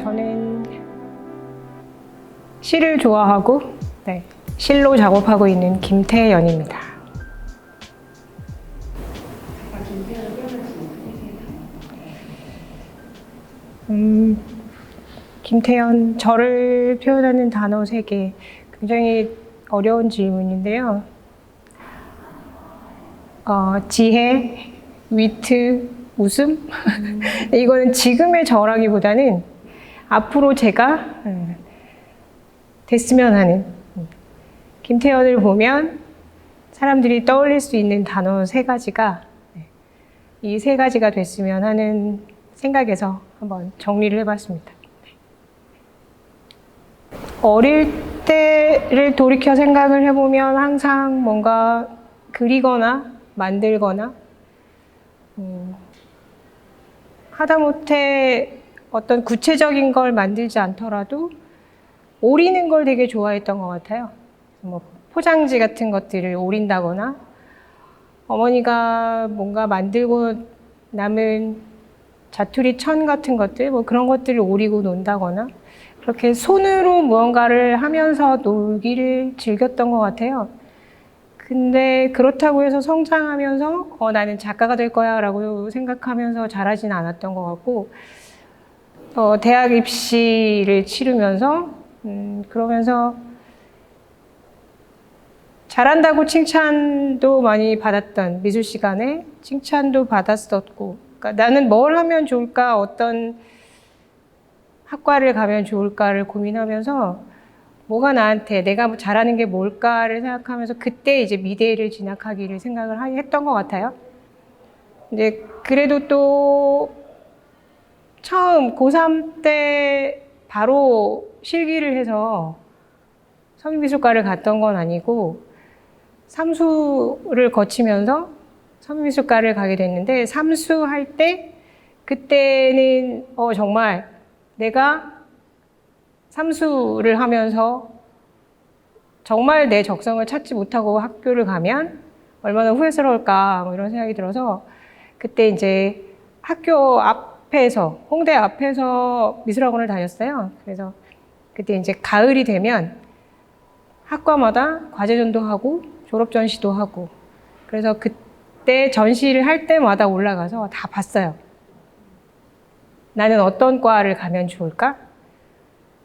저는 시를 좋아하고 실로 작업하고 있는 김태연입니다. 김태연, 저를 표현하는 단어 3개. 굉장히 어려운 질문인데요. 지혜, 위트, 웃음? 이거는 지금의 저라기보다는 앞으로 제가 됐으면 하는, 김태연을 보면 사람들이 떠올릴 수 있는 단어 3가지가 이 3가지가 됐으면 하는 생각에서 한번 정리를 해봤습니다. 어릴 때를 돌이켜 생각을 해보면 항상 뭔가 그리거나 만들거나 하다못해 어떤 구체적인 걸 만들지 않더라도 오리는 걸 되게 좋아했던 것 같아요. 뭐 포장지 같은 것들을 오린다거나 어머니가 뭔가 만들고 남은 자투리 천 같은 것들, 뭐 그런 것들을 오리고 논다거나 그렇게 손으로 무언가를 하면서 놀기를 즐겼던 것 같아요. 근데 그렇다고 해서 성장하면서 나는 작가가 될 거야 라고 생각하면서 잘하진 않았던 것 같고 대학 입시를 치르면서 그러면서 잘한다고 칭찬도 많이 받았던 미술 시간에 칭찬도 받았었고 그러니까 나는 뭘 하면 좋을까 어떤 학과를 가면 좋을까를 고민하면서 뭐가 나한테 내가 잘하는 게 뭘까를 생각하면서 그때 이제 미대를 진학하기를 생각을 했던 것 같아요. 근데 그래도 또 처음 고3 때 바로 실기를 해서 서민미술과를 갔던 건 아니고 삼수를 거치면서 서민미술과를 가게 됐는데 삼수할 때 그때는 정말 내가 삼수를 하면서 정말 내 적성을 찾지 못하고 학교를 가면 얼마나 후회스러울까 뭐 이런 생각이 들어서 그때 이제 학교 앞에서 홍대 앞에서 미술학원을 다녔어요. 그래서 그때 이제 가을이 되면 학과마다 과제전도 하고 졸업 전시도 하고 그래서 그때 전시를 할 때마다 올라가서 다 봤어요. 나는 어떤 과를 가면 좋을까?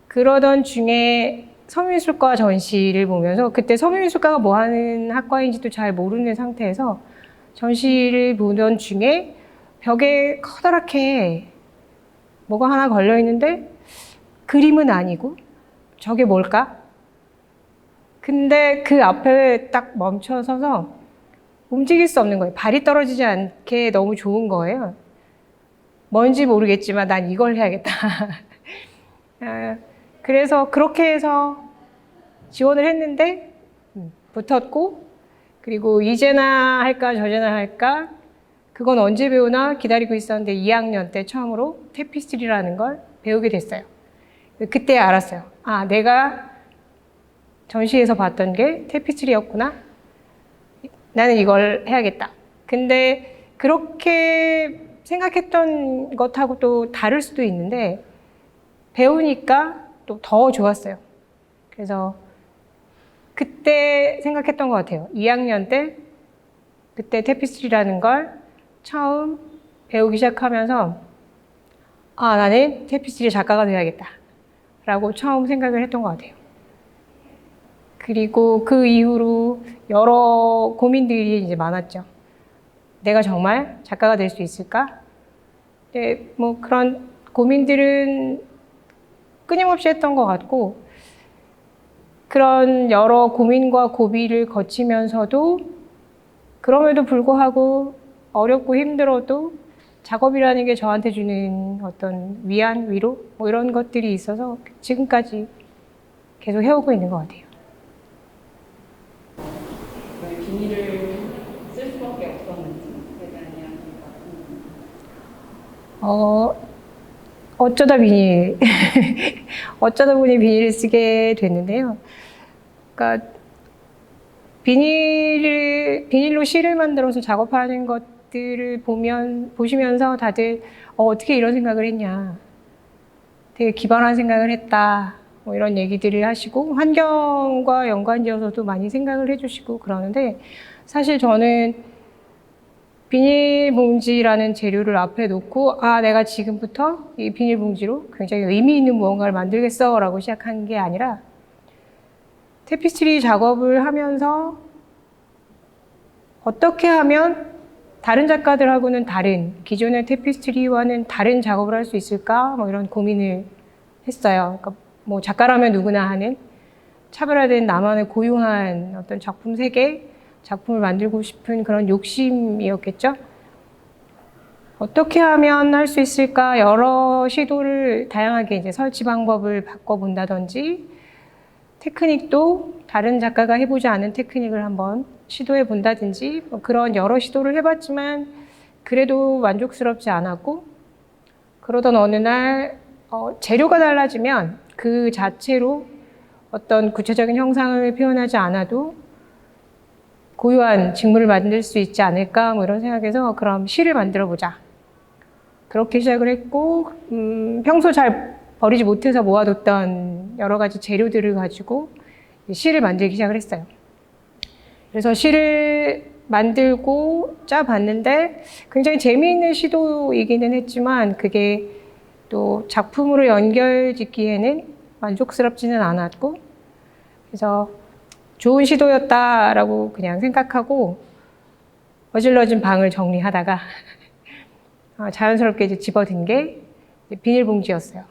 그러던 중에 서민미술과 전시를 보면서 그때 서민미술과가 뭐 하는 학과인지도 잘 모르는 상태에서 전시를 보던 중에 벽에 커다랗게 뭐가 하나 걸려 있는데 그림은 아니고 저게 뭘까? 근데 그 앞에 딱 멈춰서서 움직일 수 없는 거예요. 발이 떨어지지 않게 너무 좋은 거예요. 뭔지 모르겠지만 난 이걸 해야겠다. 그래서 그렇게 해서 지원을 했는데 붙었고 그리고 이제나 할까 저제나 할까 그건 언제 배우나 기다리고 있었는데 2학년 때 처음으로 테피스트리라는 걸 배우게 됐어요. 그때 알았어요. 아, 내가 전시에서 봤던 게 테피스트리였구나. 나는 이걸 해야겠다. 근데 그렇게 생각했던 것하고 또 다를 수도 있는데 배우니까 또 더 좋았어요. 그래서 그때 생각했던 것 같아요. 2학년 때 그때 테피스트리라는 걸 처음 배우기 시작하면서 아, 나는 테피스트리 작가가 돼야겠다 라고 처음 생각을 했던 것 같아요. 그리고 그 이후로 여러 고민들이 이제 많았죠. 내가 정말 작가가 될 수 있을까? 네, 뭐 그런 고민들은 끊임없이 했던 것 같고 그런 여러 고민과 고비를 거치면서도 그럼에도 불구하고 어렵고 힘들어도 작업이라는 게 저한테 주는 어떤 위안, 위로 뭐 이런 것들이 있어서 지금까지 계속 해오고 있는 것 같아요. 왜 비닐을 쓸 수밖에 없었는지에 대한 이야기가 어쩌다 비닐, 어쩌다 보니 비닐을 쓰게 됐는데요. 그러니까 비닐로 실을 만들어서 작업하는 것들을 보시면서 다들 어떻게 이런 생각을 했냐. 되게 기발한 생각을 했다. 뭐 이런 얘기들을 하시고 환경과 연관지어서도 많이 생각을 해주시고 그러는데 사실 저는 비닐봉지라는 재료를 앞에 놓고 내가 지금부터 이 비닐봉지로 굉장히 의미 있는 무언가를 만들겠어 라고 시작한 게 아니라 테피스트리 작업을 하면서 어떻게 하면 다른 작가들하고는 다른 기존의 테피스트리와는 다른 작업을 할 수 있을까 뭐 이런 고민을 했어요. 그러니까 뭐 작가라면 누구나 하는 차별화된 나만의 고유한 어떤 작품 세계, 작품을 만들고 싶은 그런 욕심이었겠죠. 어떻게 하면 할 수 있을까 여러 시도를 다양하게 이제 설치 방법을 바꿔본다든지 테크닉도 다른 작가가 해보지 않은 테크닉을 한번 시도해 본다든지 뭐 그런 여러 시도를 해봤지만 그래도 만족스럽지 않았고 그러던 어느 날 재료가 달라지면 그 자체로 어떤 구체적인 형상을 표현하지 않아도 고유한 직물을 만들 수 있지 않을까 뭐 이런 생각에서 그럼 시를 만들어 보자. 그렇게 시작을 했고 평소 잘 버리지 못해서 모아뒀던 여러 가지 재료들을 가지고 시를 만들기 시작을 했어요. 그래서 시를 만들고 짜봤는데 굉장히 재미있는 시도이기는 했지만 그게 또 작품으로 연결짓기에는 만족스럽지는 않았고 그래서 좋은 시도였다라고 그냥 생각하고 어질러진 방을 정리하다가 자연스럽게 이제 집어든 게 비닐봉지였어요.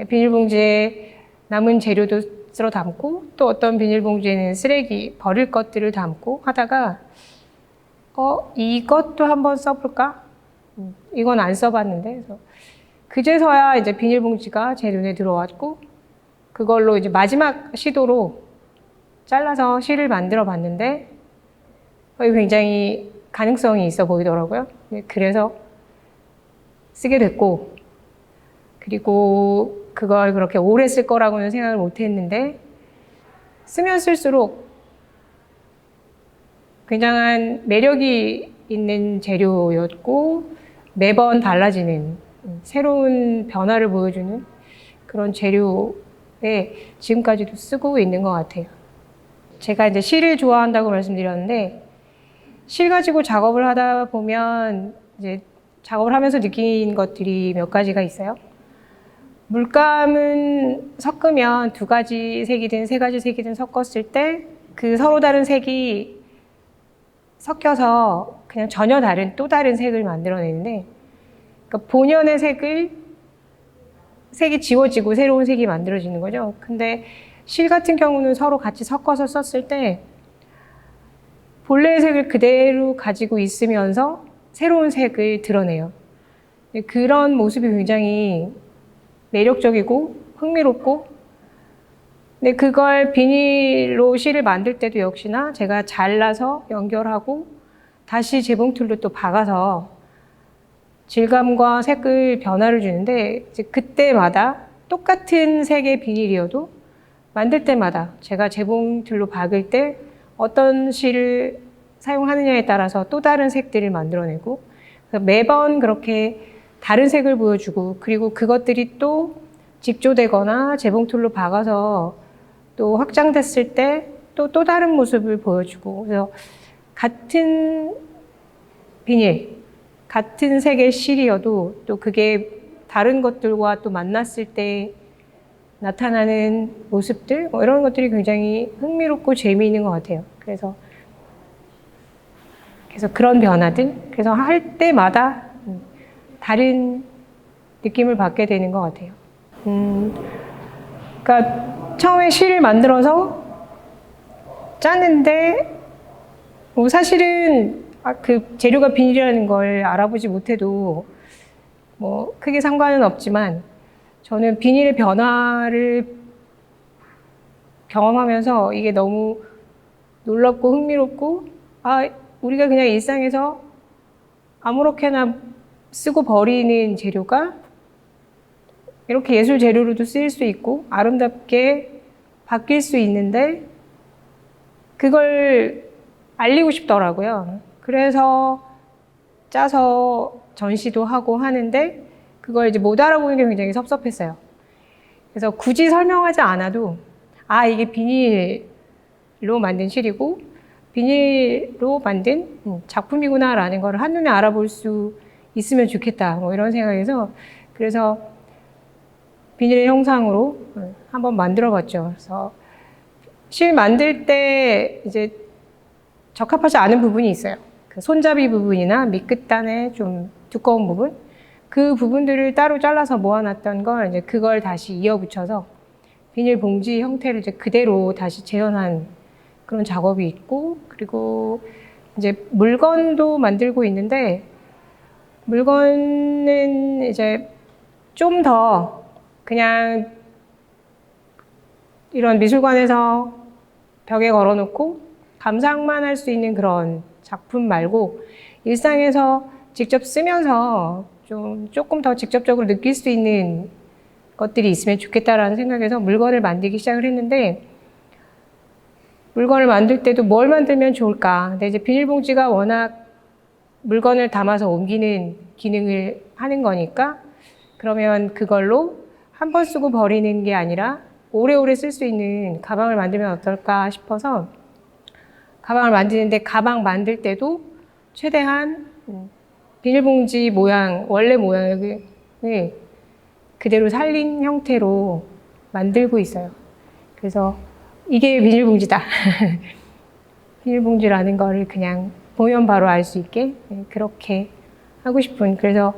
비닐봉지에 남은 재료도 쓸어 담고 또 어떤 비닐봉지에는 쓰레기, 버릴 것들을 담고 하다가 이것도 한번 써볼까? 이건 안 써봤는데 그래서 그제서야 이제 비닐봉지가 제 눈에 들어왔고 그걸로 이제 마지막 시도로 잘라서 시를 만들어 봤는데 굉장히 가능성이 있어 보이더라고요. 그래서 쓰게 됐고 그리고 그걸 그렇게 오래 쓸 거라고는 생각을 못 했는데 쓰면 쓸수록 굉장한 매력이 있는 재료였고 매번 달라지는 새로운 변화를 보여주는 그런 재료에 지금까지도 쓰고 있는 것 같아요. 제가 이제 시를 좋아한다고 말씀드렸는데 실 가지고 작업을 하다 보면 이제 작업을 하면서 느낀 것들이 몇 가지가 있어요. 물감은 섞으면 두 가지 색이든 세 가지 색이든 섞었을 때 그 서로 다른 색이 섞여서 그냥 전혀 다른 또 다른 색을 만들어내는데 그러니까 본연의 색이 지워지고 새로운 색이 만들어지는 거죠. 근데 실 같은 경우는 서로 같이 섞어서 썼을 때 본래의 색을 그대로 가지고 있으면서 새로운 색을 드러내요. 그런 모습이 굉장히 매력적이고 흥미롭고 근데 그걸 비닐로 실을 만들 때도 역시나 제가 잘라서 연결하고 다시 재봉틀로 또 박아서 질감과 색을 변화를 주는데 이제 그때마다 똑같은 색의 비닐이어도 만들 때마다 제가 재봉틀로 박을 때 어떤 실을 사용하느냐에 따라서 또 다른 색들을 만들어내고 매번 그렇게 다른 색을 보여주고 그리고 그것들이 또 직조되거나 재봉틀로 박아서 또 확장됐을 때 또 다른 모습을 보여주고 그래서 같은 비닐, 같은 색의 실이어도 또 그게 다른 것들과 또 만났을 때 나타나는 모습들 뭐 이런 것들이 굉장히 흥미롭고 재미있는 것 같아요. 그래서 그런 변화들 그래서 할 때마다 다른 느낌을 받게 되는 것 같아요. 그러니까 처음에 실을 만들어서 짰는데 뭐 사실은 그 재료가 비닐이라는 걸 알아보지 못해도 뭐 크게 상관은 없지만 저는 비닐의 변화를 경험하면서 이게 너무 놀랍고 흥미롭고 우리가 그냥 일상에서 아무렇게나 쓰고 버리는 재료가 이렇게 예술 재료로도 쓰일 수 있고 아름답게 바뀔 수 있는데 그걸 알리고 싶더라고요. 그래서 짜서 전시도 하고 하는데 그걸 이제 못 알아보는 게 굉장히 섭섭했어요. 그래서 굳이 설명하지 않아도 아, 이게 비닐로 만든 실이고 비닐로 만든 작품이구나라는 걸 한눈에 알아볼 수 있으면 좋겠다. 뭐 이런 생각에서 그래서 비닐의 형상으로 한번 만들어 봤죠. 그래서 실 만들 때 이제 적합하지 않은 부분이 있어요. 그 손잡이 부분이나 밑끝단의 좀 두꺼운 부분, 그 부분들을 따로 잘라서 모아놨던 걸 이제 그걸 다시 이어붙여서 비닐 봉지 형태를 이제 그대로 다시 재현한 그런 작업이 있고, 그리고 이제 물건도 만들고 있는데 물건은 이제 좀 더 그냥 이런 미술관에서 벽에 걸어놓고 감상만 할 수 있는 그런 작품 말고 일상에서 직접 쓰면서 조금 더 직접적으로 느낄 수 있는 것들이 있으면 좋겠다라는 생각에서 물건을 만들기 시작을 했는데 물건을 만들 때도 뭘 만들면 좋을까? 근데 이제 비닐봉지가 워낙 물건을 담아서 옮기는 기능을 하는 거니까 그러면 그걸로 한 번 쓰고 버리는 게 아니라 오래오래 쓸 수 있는 가방을 만들면 어떨까 싶어서 가방을 만드는데 가방 만들 때도 최대한 비닐봉지 모양, 원래 모양을 그대로 살린 형태로 만들고 있어요. 그래서 이게 비닐봉지다. 비닐봉지라는 거를 그냥 보면 바로 알 수 있게 그렇게 하고 싶은, 그래서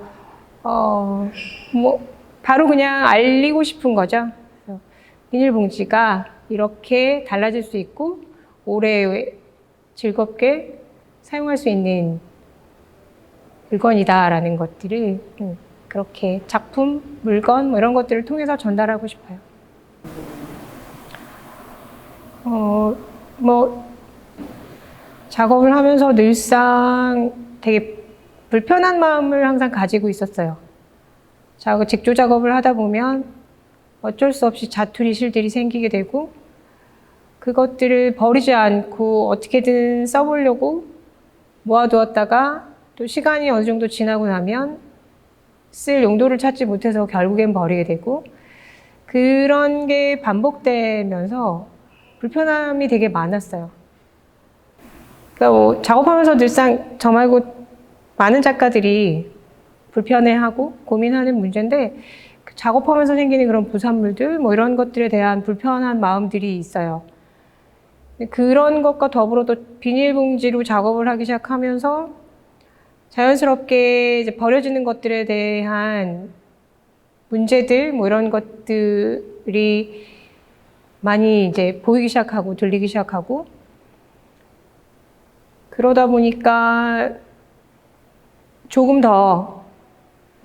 뭐 바로 그냥 알리고 싶은 거죠. 그래서 비닐봉지가 이렇게 달라질 수 있고 오래 즐겁게 사용할 수 있는 물건이다라는 것들을 그렇게 작품, 물건 뭐 이런 것들을 통해서 전달하고 싶어요. 뭐 작업을 하면서 늘상 되게 불편한 마음을 항상 가지고 있었어요. 직조 작업을 하다 보면 어쩔 수 없이 자투리 실들이 생기게 되고 그것들을 버리지 않고 어떻게든 써보려고 모아두었다가 또 시간이 어느 정도 지나고 나면 쓸 용도를 찾지 못해서 결국엔 버리게 되고 그런 게 반복되면서 불편함이 되게 많았어요. 그러니까 뭐 작업하면서 늘상 저 말고 많은 작가들이 불편해하고 고민하는 문제인데 작업하면서 생기는 그런 부산물들 뭐 이런 것들에 대한 불편한 마음들이 있어요. 그런 것과 더불어 또 비닐봉지로 작업을 하기 시작하면서 자연스럽게 이제 버려지는 것들에 대한 문제들 뭐 이런 것들이 많이 이제 보이기 시작하고 들리기 시작하고 그러다 보니까 조금 더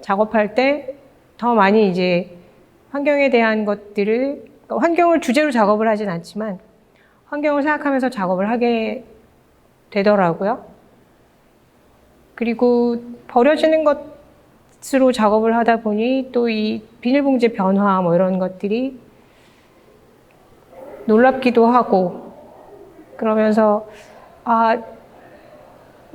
작업할 때 더 많이 이제 환경에 대한 것들을, 그러니까 환경을 주제로 작업을 하진 않지만 환경을 생각하면서 작업을 하게 되더라고요. 그리고 버려지는 것으로 작업을 하다 보니 또 이 비닐봉지 변화 뭐 이런 것들이 놀랍기도 하고 그러면서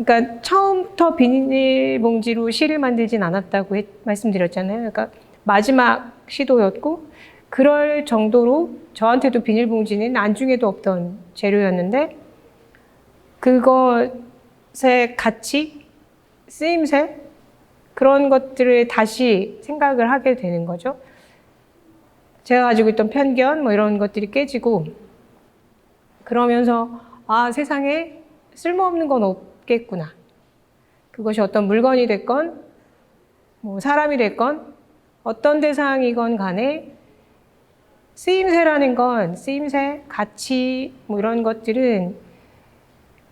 그러니까 처음부터 비닐봉지로 시를 만들진 않았다고 말씀드렸잖아요. 그러니까 마지막 시도였고 그럴 정도로 저한테도 비닐봉지는 안중에도 없던 재료였는데 그것의 가치, 쓰임새 그런 것들을 다시 생각을 하게 되는 거죠. 제가 가지고 있던 편견 뭐 이런 것들이 깨지고 그러면서 세상에 쓸모없는 건 없겠구나. 그것이 어떤 물건이 됐건 뭐 사람이 됐건 어떤 대상이건 간에 쓰임새라는 건 쓰임새, 가치 뭐 이런 것들은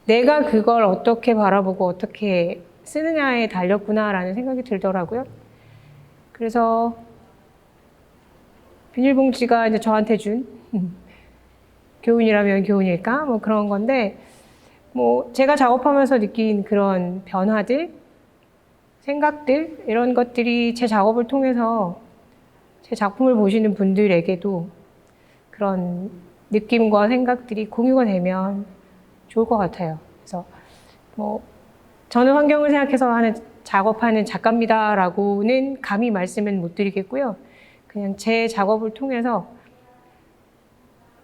내가 그걸 어떻게 바라보고 어떻게 쓰느냐에 달렸구나라는 생각이 들더라고요. 그래서 비닐봉지가 이제 저한테 준 교훈이라면 교훈일까? 뭐 그런 건데 뭐 제가 작업하면서 느낀 그런 변화들, 생각들 이런 것들이 제 작업을 통해서 제 작품을 보시는 분들에게도 그런 느낌과 생각들이 공유가 되면 좋을 것 같아요. 그래서 뭐 저는 환경을 생각해서 작업하는 작가입니다라고는 감히 말씀은 못 드리겠고요. 그냥 제 작업을 통해서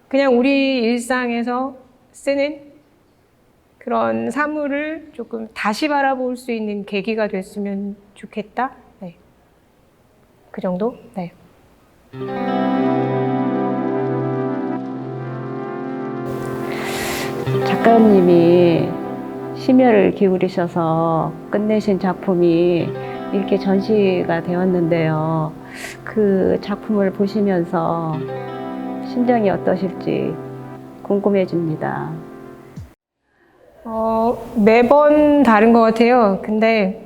그냥 우리 일상에서 쓰는 그런 사물을 조금 다시 바라볼 수 있는 계기가 됐으면 좋겠다. 네. 그 정도? 네. 작가님이 심혈을 기울이셔서 끝내신 작품이 이렇게 전시가 되었는데요. 그 작품을 보시면서 심정이 어떠실지 궁금해집니다. 매번 다른 것 같아요. 근데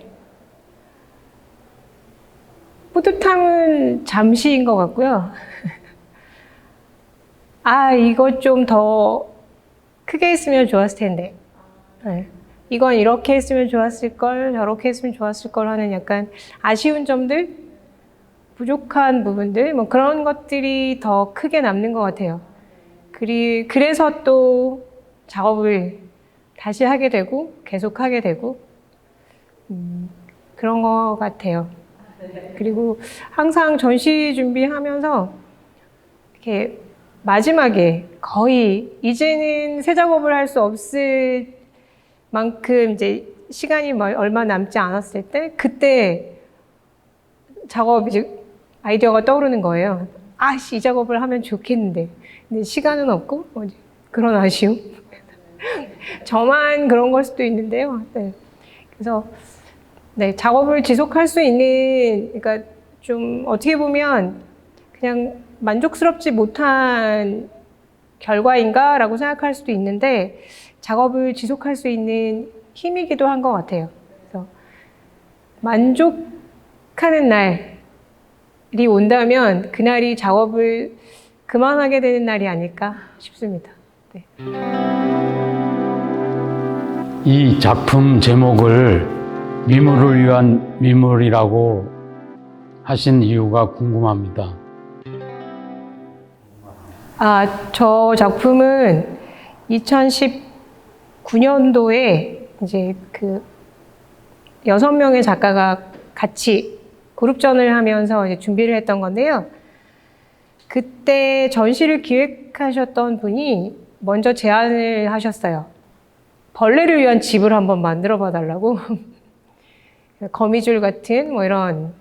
뿌듯함은 잠시인 것 같고요. 아, 이거 좀 더 크게 했으면 좋았을 텐데. 네. 이건 이렇게 했으면 좋았을 걸, 저렇게 했으면 좋았을 걸 하는 약간 아쉬운 점들, 부족한 부분들, 뭐 그런 것들이 더 크게 남는 것 같아요. 그래서 또 작업을 다시 하게 되고, 계속 하게 되고, 그런 것 같아요. 그리고 항상 전시 준비하면서 이렇게 마지막에 거의 이제는 새 작업을 할 수 없을 만큼 이제 시간이 얼마 남지 않았을 때 그때 아이디어가 떠오르는 거예요. 아, 이 작업을 하면 좋겠는데 근데 시간은 없고 그런 아쉬움. 저만 그런 걸 수도 있는데요. 네. 그래서 네, 작업을 지속할 수 있는, 그러니까 좀 어떻게 보면 그냥 만족스럽지 못한 결과인가라고 생각할 수도 있는데 작업을 지속할 수 있는 힘이기도 한 것 같아요. 그래서 만족하는 날이 온다면 그날이 작업을 그만하게 되는 날이 아닐까 싶습니다. 네. 이 작품 제목을 미물을 위한 미물이라고 하신 이유가 궁금합니다. 저 작품은 2019년도에 이제 그 6명의 작가가 같이 그룹전을 하면서 이제 준비를 했던 건데요. 그때 전시를 기획하셨던 분이 먼저 제안을 하셨어요. 벌레를 위한 집을 한번 만들어 봐달라고. 거미줄 같은 뭐 이런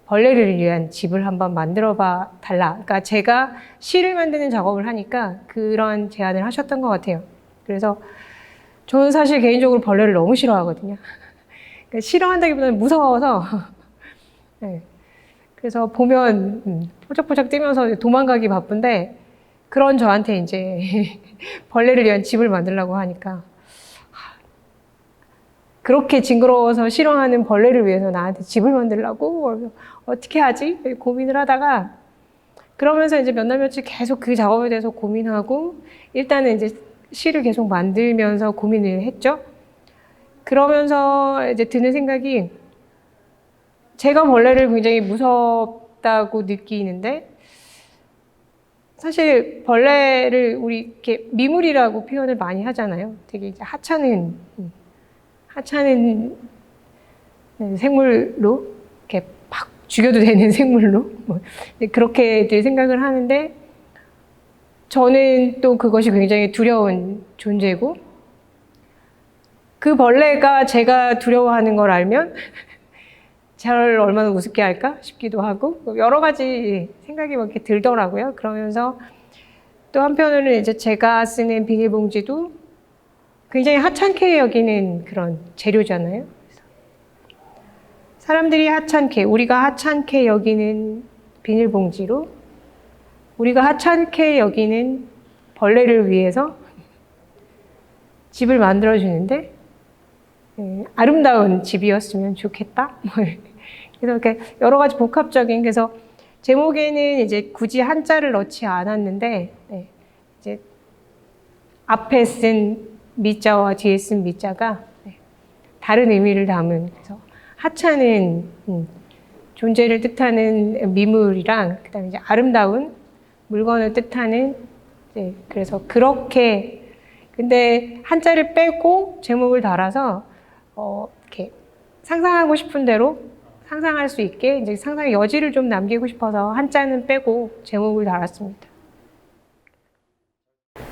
벌레를 위한 집을 한번 만들어 봐 달라. 그러니까 제가 시를 만드는 작업을 하니까 그런 제안을 하셨던 것 같아요. 그래서 저는 사실 개인적으로 벌레를 너무 싫어하거든요. 그러니까 싫어한다기보다는 무서워서. 네. 그래서 보면 포착포착 뛰면서 도망가기 바쁜데 그런 저한테 이제 벌레를 위한 집을 만들려고 하니까 그렇게 징그러워서 싫어하는 벌레를 위해서 나한테 집을 만들려고 어떻게 하지? 고민을 하다가 그러면서 이제 몇 날 며칠 계속 그 작업에 대해서 고민하고 일단은 이제 시를 계속 만들면서 고민을 했죠. 그러면서 이제 드는 생각이 제가 벌레를 굉장히 무섭다고 느끼는데 사실 벌레를 우리 이렇게 미물이라고 표현을 많이 하잖아요. 되게 이제 하찮은 생물로 이렇게 막 죽여도 되는 생물로 그렇게들 생각을 하는데 저는 또 그것이 굉장히 두려운 존재고 그 벌레가 제가 두려워하는 걸 알면 저를 얼마나 우습게 할까 싶기도 하고 여러 가지 생각이 막 이렇게 들더라고요. 그러면서 또 한편으로는 이제 제가 쓰는 비닐봉지도 굉장히 하찮게 여기는 그런 재료잖아요. 사람들이 우리가 하찮게 여기는 비닐봉지로 우리가 하찮게 여기는 벌레를 위해서 집을 만들어주는데 아름다운 집이었으면 좋겠다. 그래서 이렇게 여러 가지 복합적인 그래서 제목에는 이제 굳이 한자를 넣지 않았는데 이제 앞에 쓴 미자와 뒤에 쓴 미자가 다른 의미를 담은 그래서 하찮은 존재를 뜻하는 미물이랑 그다음에 이제 아름다운 물건을 뜻하는 그래서 그렇게 근데 한자를 빼고 제목을 달아서 이렇게 상상하고 싶은 대로 상상할 수 있게 이제 상상의 여지를 좀 남기고 싶어서 한자는 빼고 제목을 달았습니다.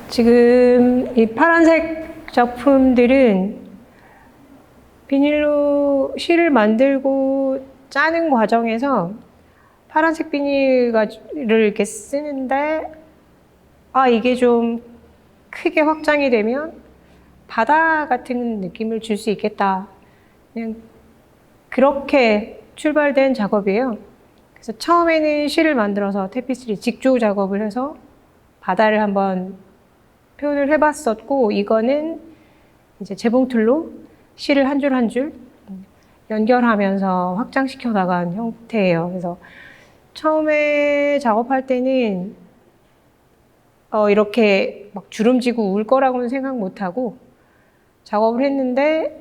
지금 이 파란색 작품들은 비닐로 실을 만들고 짜는 과정에서 파란색 비닐을 이렇게 쓰는데 이게 좀 크게 확장이 되면 바다 같은 느낌을 줄 수 있겠다. 그냥 그렇게 출발된 작업이에요. 그래서 처음에는 실을 만들어서 테피스리 직조 작업을 해서 바다를 한번 표현을 해봤었고, 이거는 이제 재봉틀로 실을 한 줄 한 줄 연결하면서 확장시켜 나간 형태예요. 그래서 처음에 작업할 때는 이렇게 막 주름지고 울 거라고는 생각 못 하고 작업을 했는데,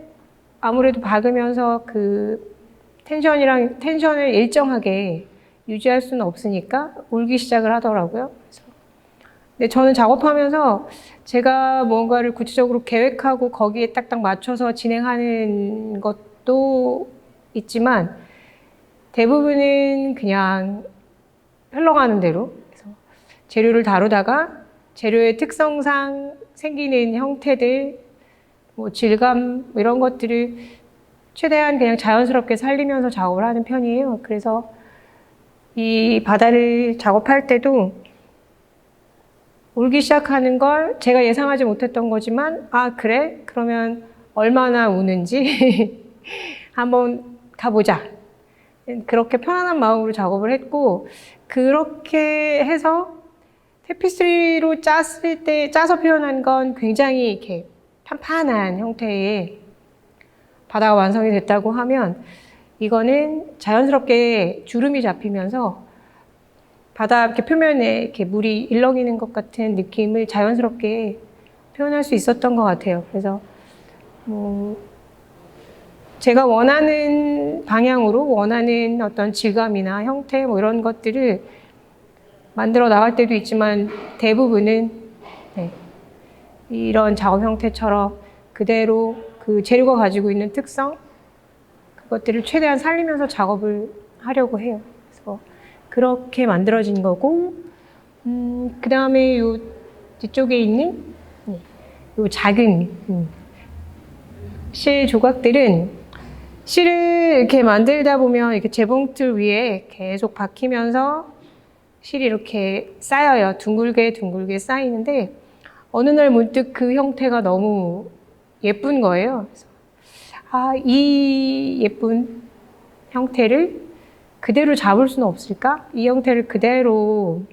아무래도 박으면서 그 텐션을 일정하게 유지할 수는 없으니까 울기 시작을 하더라고요. 근데 저는 작업하면서 제가 뭔가를 구체적으로 계획하고 거기에 딱딱 맞춰서 진행하는 것도 있지만 대부분은 그냥 흘러가는 대로, 그래서 재료를 다루다가 재료의 특성상 생기는 형태들, 뭐 질감 이런 것들을 최대한 그냥 자연스럽게 살리면서 작업을 하는 편이에요. 그래서 이 바다를 작업할 때도 울기 시작하는 걸 제가 예상하지 못했던 거지만, 그래? 그러면 얼마나 우는지 한번 가보자. 그렇게 편안한 마음으로 작업을 했고, 그렇게 해서 테피스트리로 짜서 표현한 건 굉장히 이렇게 판판한 형태의 바다가 완성이 됐다고 하면, 이거는 자연스럽게 주름이 잡히면서 바다 이렇게 표면에 이렇게 물이 일렁이는 것 같은 느낌을 자연스럽게 표현할 수 있었던 것 같아요. 그래서 제가 원하는 방향으로 원하는 어떤 질감이나 형태 뭐 이런 것들을 만들어 나갈 때도 있지만, 대부분은 이런 작업 형태처럼 그대로 그 재료가 가지고 있는 특성, 그것들을 최대한 살리면서 작업을 하려고 해요. 그래서 그렇게 만들어진 거고, 그 다음에 요 뒤쪽에 있는 요 작은 실 조각들은 실을 이렇게 만들다 보면 이렇게 재봉틀 위에 계속 박히면서 실이 이렇게 쌓여요. 둥글게 둥글게 쌓이는데 어느 날 문득 그 형태가 너무 예쁜 거예요. 그래서 이 예쁜 형태를 그대로 잡을 수는 없을까? 이 형태를 그대로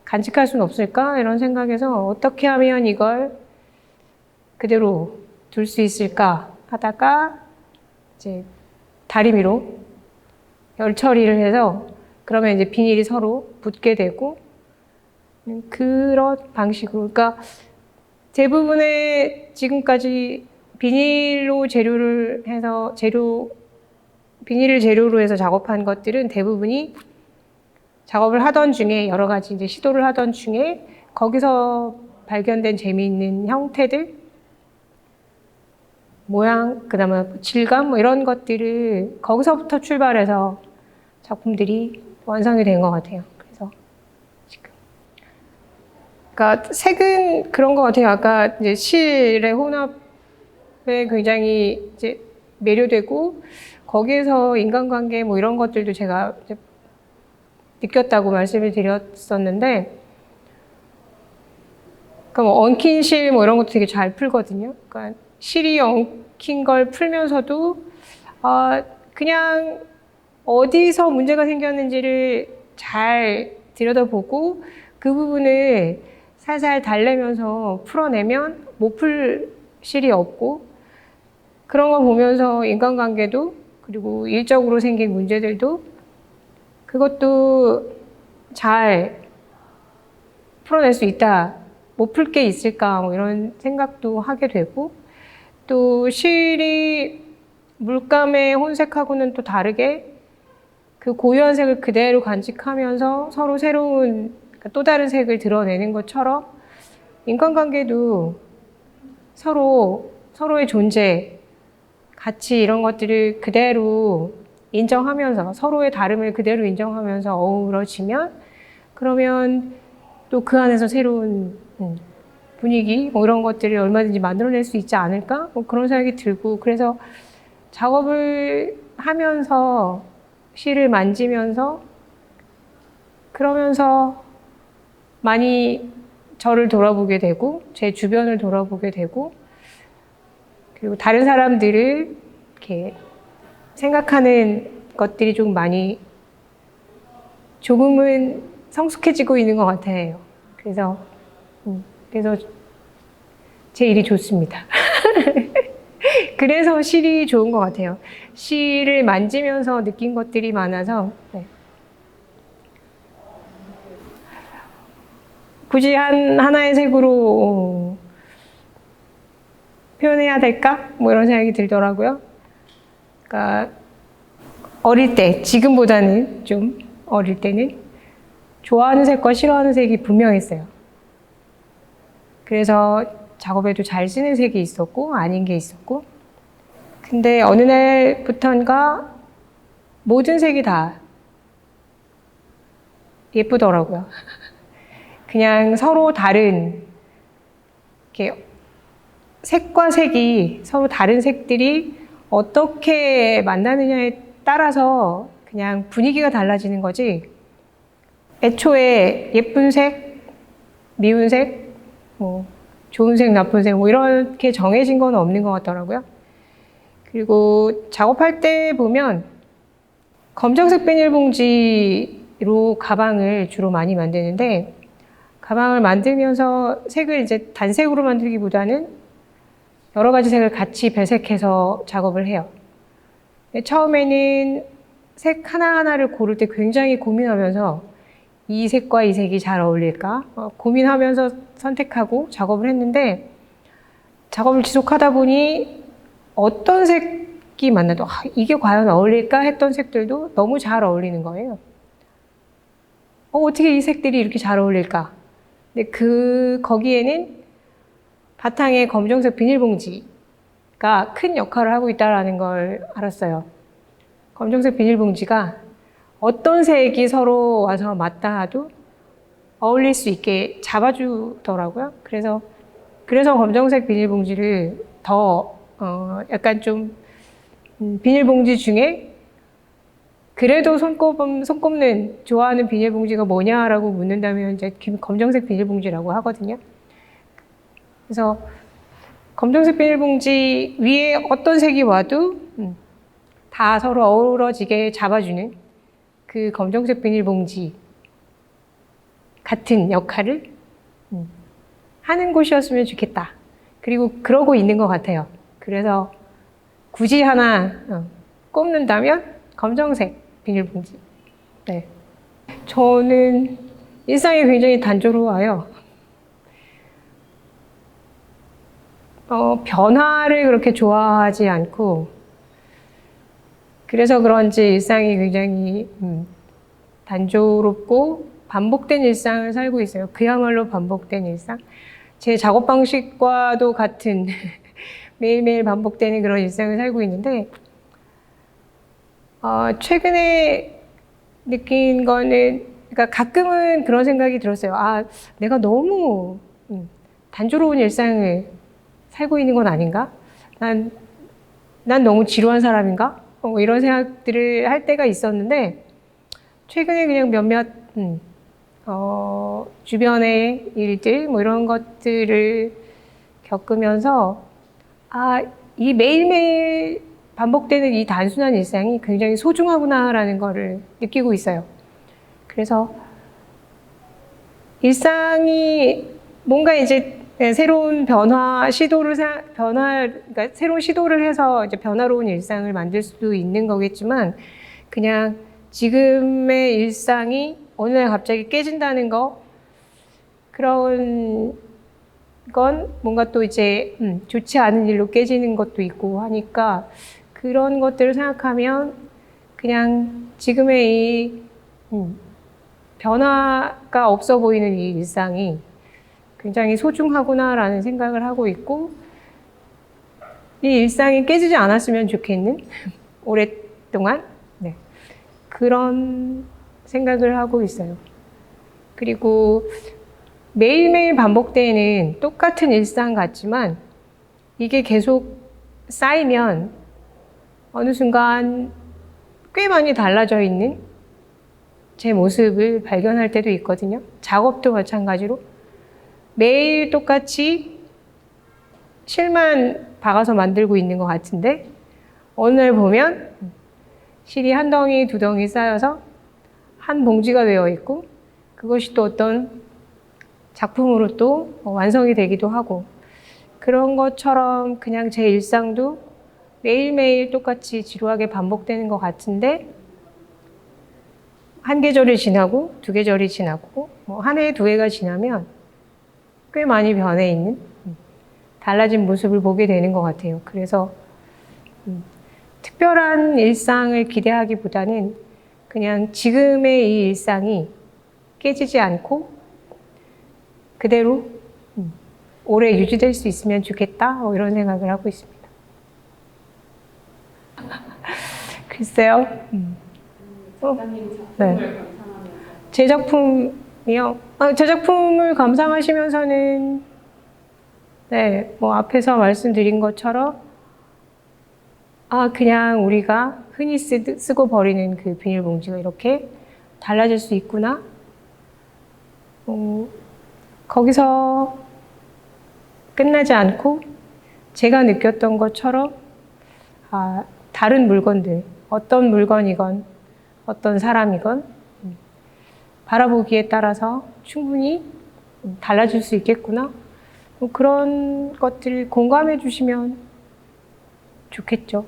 간직할 수는 없을까? 이런 생각에서 어떻게 하면 이걸 그대로 둘 수 있을까 하다가 이제 다리미로 열 처리를 해서, 그러면 이제 비닐이 서로 붙게 되고, 그런 방식으로, 그러니까 대부분의 지금까지 비닐로 재료를 해서 비닐을 재료로 해서 작업한 것들은 대부분이 작업을 하던 중에 여러 가지 이제 시도를 하던 중에 거기서 발견된 재미있는 형태들, 모양, 그다음에 질감 뭐 이런 것들을 거기서부터 출발해서 작품들이 완성이 된 것 같아요. 그래서 지금, 그러니까 색은 그런 것 같아요. 아까 이제 실의 혼합에 굉장히 이제 매료되고, 거기에서 인간관계 뭐 이런 것들도 제가 이제 느꼈다고 말씀을 드렸었는데, 그러니까 뭐 엉킨 실 뭐 이런 것도 되게 잘 풀거든요. 그러니까 실이 엉킨 걸 풀면서도 그냥 어디서 문제가 생겼는지를 잘 들여다보고 그 부분을 살살 달래면서 풀어내면 못 풀 실이 없고, 그런 거 보면서 인간관계도, 그리고 일적으로 생긴 문제들도 그것도 잘 풀어낼 수 있다. 못 풀 게 있을까? 뭐 이런 생각도 하게 되고, 또 실이 물감의 혼색하고는 또 다르게 그 고유한 색을 그대로 간직하면서 서로 새로운, 그러니까 또 다른 색을 드러내는 것처럼 인간관계도 서로의 존재, 가치 이런 것들을 그대로 인정하면서 서로의 다름을 그대로 인정하면서 어우러지면 그러면 또 그 안에서 새로운 분위기 뭐 이런 것들을 얼마든지 만들어낼 수 있지 않을까? 뭐 그런 생각이 들고 그래서 작업을 하면서 시를 만지면서 그러면서 많이 저를 돌아보게 되고 제 주변을 돌아보게 되고 그리고 다른 사람들을 이렇게 생각하는 것들이 좀 많이 조금은 성숙해지고 있는 것 같아요. 그래서 제 일이 좋습니다. 그래서 시이 좋은 것 같아요. 시를 만지면서 느낀 것들이 많아서 네. 굳이 하나의 색으로 표현해야 될까? 뭐 이런 생각이 들더라고요. 그러니까 어릴 때, 지금보다는 좀 어릴 때는 좋아하는 색과 싫어하는 색이 분명했어요. 그래서 작업에도 잘 쓰는 색이 있었고 아닌 게 있었고 근데 어느 날부턴가 모든 색이 다 예쁘더라고요. 그냥 서로 다른 이렇게 색과 색이 서로 다른 색들이 어떻게 만나느냐에 따라서 그냥 분위기가 달라지는 거지 애초에 예쁜 색, 미운 색, 뭐 좋은 색, 나쁜 색 뭐 이렇게 정해진 건 없는 것 같더라고요. 그리고 작업할 때 보면 검정색 비닐봉지로 가방을 주로 많이 만드는데 가방을 만들면서 색을 이제 단색으로 만들기보다는 여러 가지 색을 같이 배색해서 작업을 해요. 처음에는 색 하나하나를 고를 때 굉장히 고민하면서 이 색과 이 색이 잘 어울릴까? 고민하면서 선택하고 작업을 했는데 작업을 지속하다 보니 어떤 색이 만나도 이게 과연 어울릴까 했던 색들도 너무 잘 어울리는 거예요. 어떻게 이 색들이 이렇게 잘 어울릴까? 근데 거기에는 바탕에 검정색 비닐봉지가 큰 역할을 하고 있다는 걸 알았어요. 검정색 비닐봉지가 어떤 색이 서로 와서 맞닿아도 어울릴 수 있게 잡아주더라고요. 그래서 검정색 비닐봉지를 더 약간 좀 비닐봉지 중에 그래도 손꼽는 좋아하는 비닐봉지가 뭐냐라고 묻는다면 이제 검정색 비닐봉지라고 하거든요. 그래서 검정색 비닐봉지 위에 어떤 색이 와도 다 서로 어우러지게 잡아주는 그 검정색 비닐봉지 같은 역할을 하는 곳이었으면 좋겠다. 그리고 그러고 있는 것 같아요. 그래서 굳이 하나 꼽는다면 검정색 비닐봉지. 네. 저는 일상이 굉장히 단조로워요. 변화를 그렇게 좋아하지 않고 그래서 그런지 일상이 굉장히 단조롭고 반복된 일상을 살고 있어요. 그야말로 반복된 일상. 제 작업 방식과도 같은 매일매일 반복되는 그런 일상을 살고 있는데 최근에 느낀 거는 그러니까 가끔은 그런 생각이 들었어요. 내가 너무 단조로운 일상을 살고 있는 건 아닌가? 난 너무 지루한 사람인가? 뭐 이런 생각들을 할 때가 있었는데 최근에 그냥 몇몇 주변의 일들 뭐 이런 것들을 겪으면서 이 매일매일 반복되는 이 단순한 일상이 굉장히 소중하구나라는 거를 느끼고 있어요. 그래서 일상이 뭔가 이제 새로운 그러니까 새로운 시도를 해서 이제 변화로운 일상을 만들 수도 있는 거겠지만 그냥 지금의 일상이 어느 날 갑자기 깨진다는 거 그런 건 뭔가 또 이제 좋지 않은 일로 깨지는 것도 있고 하니까 그런 것들을 생각하면 그냥 지금의 이 변화가 없어 보이는 이 일상이 굉장히 소중하구나라는 생각을 하고 있고 이 일상이 깨지지 않았으면 좋겠는 오랫동안 그런 생각을 하고 있어요. 그리고 매일매일 반복되는 똑같은 일상 같지만 이게 계속 쌓이면 어느 순간 꽤 많이 달라져 있는 제 모습을 발견할 때도 있거든요. 작업도 마찬가지로 매일 똑같이 실만 박아서 만들고 있는 것 같은데 어느 날 보면 실이 한 덩이, 두 덩이 쌓여서 한 봉지가 되어 있고 그것이 또 어떤 작품으로 또 완성이 되기도 하고 그런 것처럼 그냥 제 일상도 매일매일 똑같이 지루하게 반복되는 것 같은데 한 계절이 지나고 두 계절이 지나고 뭐 한 해, 두 해가 지나면 꽤 많이 변해 있는 달라진 모습을 보게 되는 것 같아요. 그래서 특별한 일상을 기대하기보다는 그냥 지금의 이 일상이 깨지지 않고 그대로 오래 유지될 수 있으면 좋겠다 이런 생각을 하고 있습니다. 글쎄요. 작가님 작품을 감상하면서 제 작품이요. 제 작품을 감상하시면서는 네, 뭐 앞에서 말씀드린 것처럼 그냥 우리가 흔히 쓰고 버리는 그 비닐봉지가 이렇게 달라질 수 있구나. 거기서 끝나지 않고 제가 느꼈던 것처럼 다른 물건들, 어떤 물건이건 어떤 사람이건 바라보기에 따라서 충분히 달라질 수 있겠구나. 뭐 그런 것들을 공감해 주시면 좋겠죠.